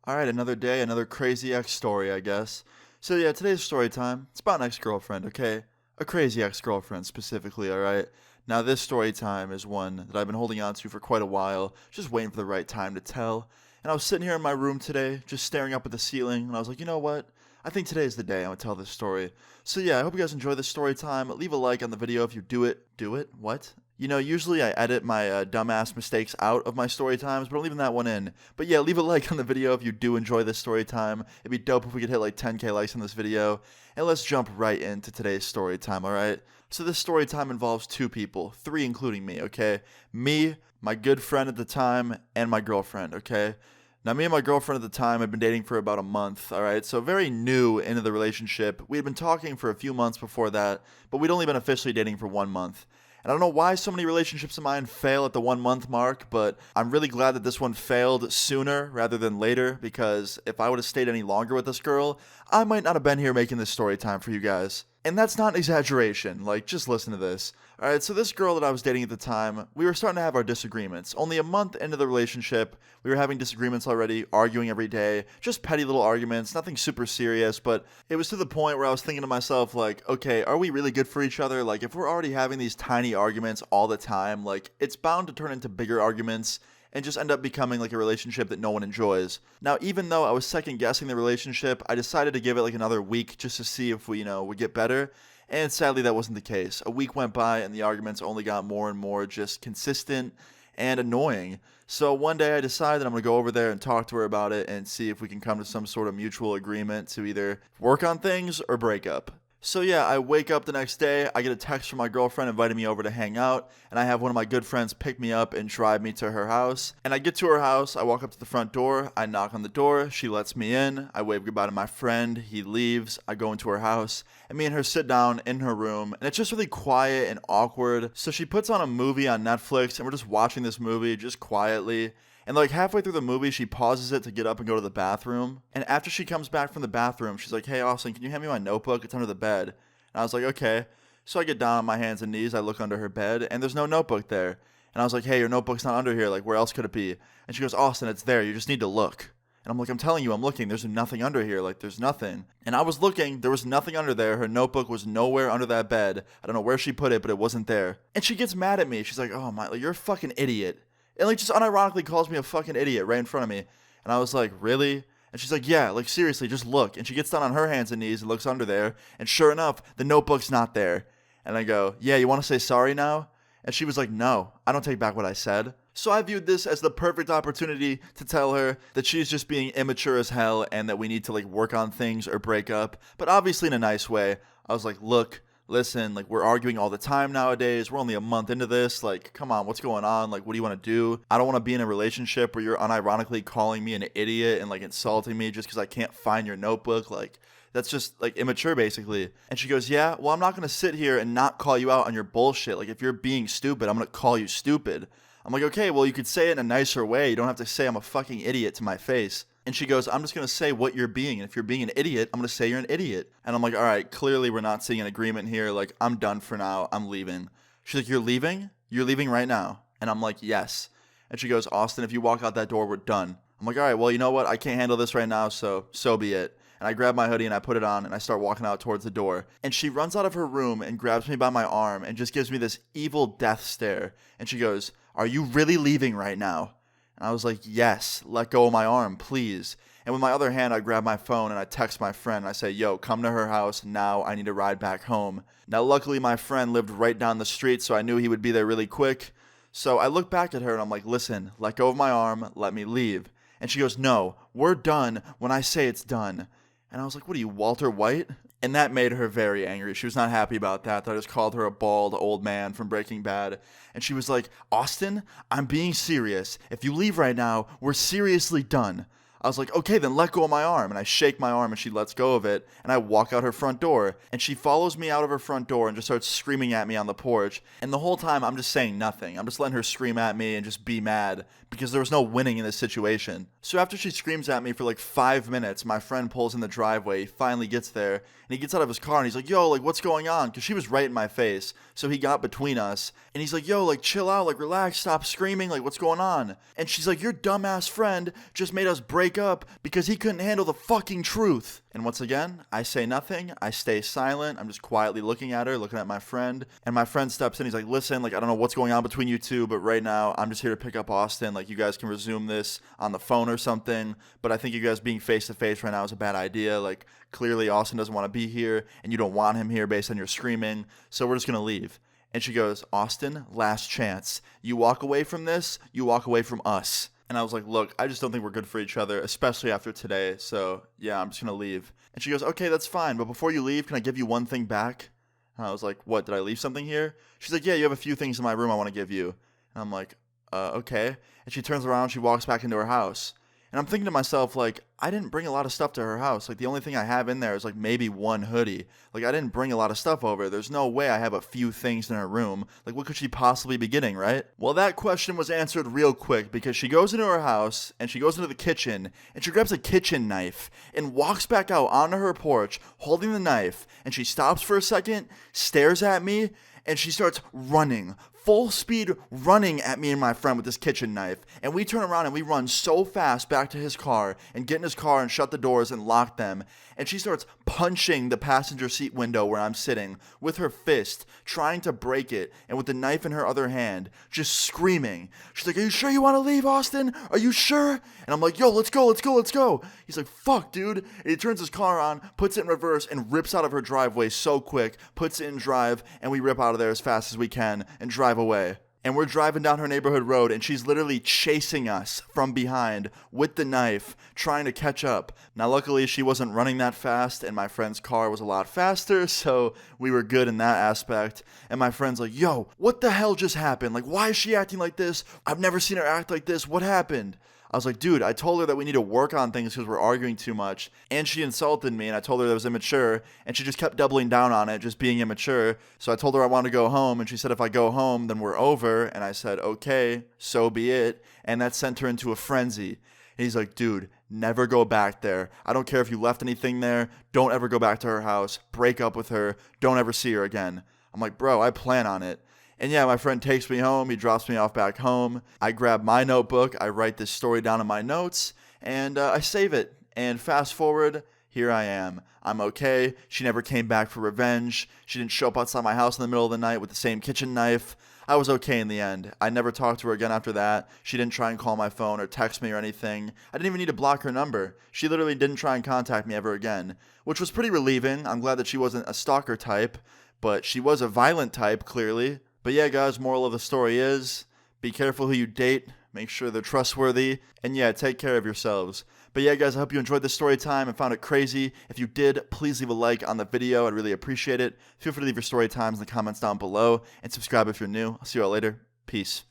All right, another day, another crazy ex story, I guess. So yeah, today's story time. It's about an ex-girlfriend, okay? A crazy ex-girlfriend specifically, all right? Now this story time is one that I've been holding on to for quite a while, just waiting for the right time to tell. And I was sitting here in my room today, just staring up at the ceiling, and I was like, you know what? I think today is the day I'm gonna tell this story. So yeah, I hope you guys enjoy this story time. Leave a like on the video if you do it. Do it? What? Usually I edit my dumbass mistakes out of my story times, but I'm leaving that one in. But yeah, leave a like on the video if you do enjoy this story time. It'd be dope if we could hit like 10k likes on this video. And let's jump right into today's story time, alright? So this story time involves two people, three including me, okay? Me, my good friend at the time, and my girlfriend, okay? Now, me and my girlfriend at the time had been dating for about a month, alright? So very new into the relationship. We had been talking for a few months before that, but we'd only been officially dating for 1 month. And I don't know why so many relationships of mine fail at the 1 month mark, but I'm really glad that this one failed sooner rather than later, because if I would have stayed any longer with this girl, I might not have been here making this story time for you guys. And that's not an exaggeration, like, just listen to this. Alright, so this girl that I was dating at the time, we were starting to have our disagreements. Only a month into the relationship, we were having disagreements already, arguing every day, just petty little arguments, nothing super serious, but it was to the point where I was thinking to myself, like, okay, are we really good for each other? Like, if we're already having these tiny arguments all the time, like, it's bound to turn into bigger arguments and just end up becoming like a relationship that no one enjoys. Now, even though I was second guessing the relationship, I decided to give it like another week just to see if we, would get better. And sadly, that wasn't the case. A week went by and the arguments only got more and more just consistent and annoying. So one day I decided I'm going to go over there and talk to her about it and see if we can come to some sort of mutual agreement to either work on things or break up. So yeah, I wake up the next day, I get a text from my girlfriend inviting me over to hang out, and I have one of my good friends pick me up and drive me to her house. And I get to her house, I walk up to the front door, I knock on the door, she lets me in, I wave goodbye to my friend, he leaves, I go into her house, and me and her sit down in her room, and it's just really quiet and awkward. So she puts on a movie on Netflix, and we're just watching this movie just quietly. And like halfway through the movie, she pauses it to get up and go to the bathroom. And after she comes back from the bathroom, she's like, hey, Austin, can you hand me my notebook? It's under the bed. And I was like, okay. So I get down on my hands and knees. I look under her bed, and there's no notebook there. And I was like, hey, your notebook's not under here. Like, where else could it be? And she goes, Austin, it's there. You just need to look. And I'm like, I'm telling you, I'm looking. There's nothing under here. Like, there's nothing. And I was looking. There was nothing under there. Her notebook was nowhere under that bed. I don't know where she put it, but it wasn't there. And she gets mad at me. She's like, oh, my, like, you're a fucking idiot. And like just unironically calls me a fucking idiot right in front of me. And I was like, really? And she's like, yeah, like seriously, just look. And she gets down on her hands and knees and looks under there. And sure enough, the notebook's not there. And I go, yeah, you want to say sorry now? And she was like, no, I don't take back what I said. So I viewed this as the perfect opportunity to tell her that she's just being immature as hell and that we need to like work on things or break up. But obviously in a nice way. I was like, look, listen, like, we're arguing all the time nowadays. We're only a month into this. Like, come on, what's going on? Like, what do you want to do? I don't want to be in a relationship where you're unironically calling me an idiot and, like, insulting me just because I can't find your notebook. Like, that's just, like, immature, basically. And she goes, yeah, well, I'm not going to sit here and not call you out on your bullshit. Like, if you're being stupid, I'm going to call you stupid. I'm like, okay, well, you could say it in a nicer way. You don't have to say I'm a fucking idiot to my face. And she goes, I'm just going to say what you're being. And if you're being an idiot, I'm going to say you're an idiot. And I'm like, all right, clearly we're not seeing an agreement here. Like, I'm done for now. I'm leaving. She's like, you're leaving? You're leaving right now? And I'm like, yes. And she goes, Austin, if you walk out that door, we're done. I'm like, all right, well, you know what? I can't handle this right now, so be it. And I grab my hoodie and I put it on and I start walking out towards the door. And she runs out of her room and grabs me by my arm and just gives me this evil death stare. And she goes, are you really leaving right now? And I was like, yes, let go of my arm, please. And with my other hand, I grab my phone and I text my friend. And I say, yo, come to her house now. I need to ride back home. Now, luckily, my friend lived right down the street, so I knew he would be there really quick. So I look back at her and I'm like, listen, let go of my arm. Let me leave. And she goes, no, we're done when I say it's done. And I was like, what are you, Walter White? And that made her very angry. She was not happy about that. I just called her a bald old man from Breaking Bad. And she was like, Austin, I'm being serious. If you leave right now, we're seriously done. I was like, okay, then let go of my arm. And I shake my arm and she lets go of it. And I walk out her front door. And she follows me out of her front door and just starts screaming at me on the porch. And the whole time I'm just saying nothing. I'm just letting her scream at me and just be mad because there was no winning in this situation. So after she screams at me for like 5 minutes, my friend pulls in the driveway. He finally gets there and he gets out of his car and he's like, yo, like, what's going on? Because she was right in my face. So he got between us and he's like, yo, like, chill out, like, relax, stop screaming, like, what's going on? And she's like, your dumbass friend just made us break break up because he couldn't handle the fucking truth. And once again, I say nothing. I stay silent. I'm just quietly looking at her, looking at my friend. And my friend steps in. He's like, listen, like, I don't know what's going on between you two, but right now I'm just here to pick up Austin. Like, you guys can resume this on the phone or something. But I think you guys being face to face right now is a bad idea. Like, clearly Austin doesn't want to be here and you don't want him here based on your screaming. So we're just going to leave. And she goes, Austin, last chance. You walk away from this, you walk away from us. And I was like, look, I just don't think we're good for each other, especially after today. So, yeah, I'm just going to leave. And she goes, okay, that's fine. But before you leave, can I give you one thing back? And I was like, what, did I leave something here? She's like, yeah, you have a few things in my room I want to give you. And I'm like, okay. And she turns around, she walks back into her house. And I'm thinking to myself, like, I didn't bring a lot of stuff to her house. Like, the only thing I have in there is, like, maybe one hoodie. Like, I didn't bring a lot of stuff over. There's no way I have a few things in her room. Like, what could she possibly be getting, right? Well, that question was answered real quick because she goes into her house and she goes into the kitchen and she grabs a kitchen knife and walks back out onto her porch holding the knife. And she stops for a second, stares at me, and she starts running. Full speed running at me and my friend with this kitchen knife. And we turn around and we run so fast back to his car and get in his car and shut the doors and lock them. And she starts punching the passenger seat window where I'm sitting with her fist, trying to break it, and with the knife in her other hand, just screaming. She's like, are you sure you want to leave, Austin? Are you sure? And I'm like, yo, let's go, let's go, let's go. He's like, fuck, dude. And he turns his car on, puts it in reverse, and rips out of her driveway so quick, puts it in drive, and we rip out of there as fast as we can and drive away. And we're driving down her neighborhood road, and she's literally chasing us from behind with the knife, trying to catch up. Now, luckily, she wasn't running that fast, and my friend's car was a lot faster, so we were good in that aspect. And my friend's like, yo, what the hell just happened? Like, why is she acting like this? I've never seen her act like this. What happened? I was like, dude, I told her that we need to work on things because we're arguing too much. And she insulted me, and I told her that was immature. And she just kept doubling down on it, just being immature. So I told her I wanted to go home. And she said, if I go home, then we're over. And I said, okay, so be it. And that sent her into a frenzy. And he's like, dude, never go back there. I don't care if you left anything there. Don't ever go back to her house. Break up with her. Don't ever see her again. I'm like, bro, I plan on it. And yeah, my friend takes me home. He drops me off back home. I grab my notebook. I write this story down in my notes. And I save it. And fast forward, here I am. I'm okay. She never came back for revenge. She didn't show up outside my house in the middle of the night with the same kitchen knife. I was okay in the end. I never talked to her again after that. She didn't try and call my phone or text me or anything. I didn't even need to block her number. She literally didn't try and contact me ever again, which was pretty relieving. I'm glad that she wasn't a stalker type, but she was a violent type, clearly. But yeah, guys, moral of the story is, be careful who you date, make sure they're trustworthy, and yeah, take care of yourselves. But yeah, guys, I hope you enjoyed this story time and found it crazy. If you did, please leave a like on the video. I'd really appreciate it. Feel free to leave your story times in the comments down below, and subscribe if you're new. I'll see you all later. Peace.